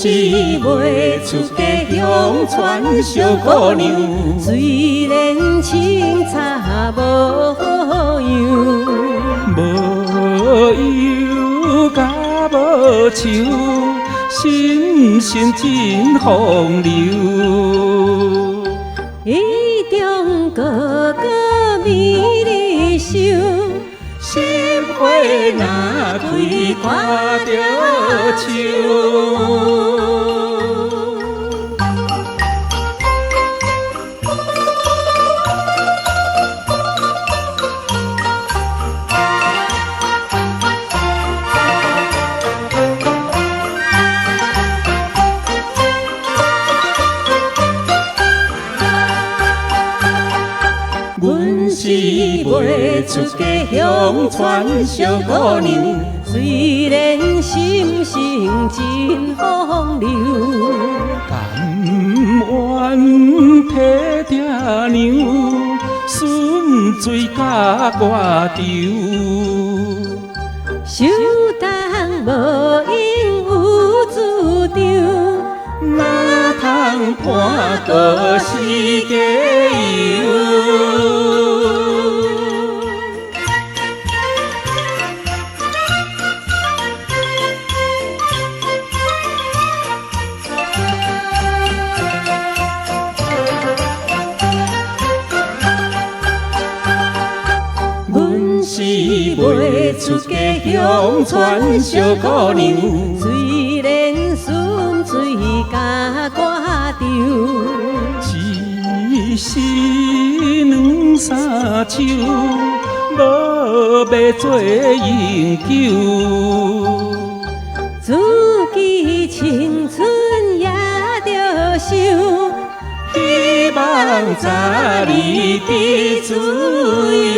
是袂出家乡传小姑娘，虽然清茶无样，无忧甲无愁，心心真风流。意中个个美丽秀，心花若开看着树。阮是袂出家乡传小姑娘，虽然心性真风流。甘愿替爹娘顺水甲歌潮，手动无因有主张，哪通判个世界忧？阮是袂出家乡传小姑娘，虽然顺水甲歌潮，一时两三手，无要做永久。自己青春也着想，希望早日得自由。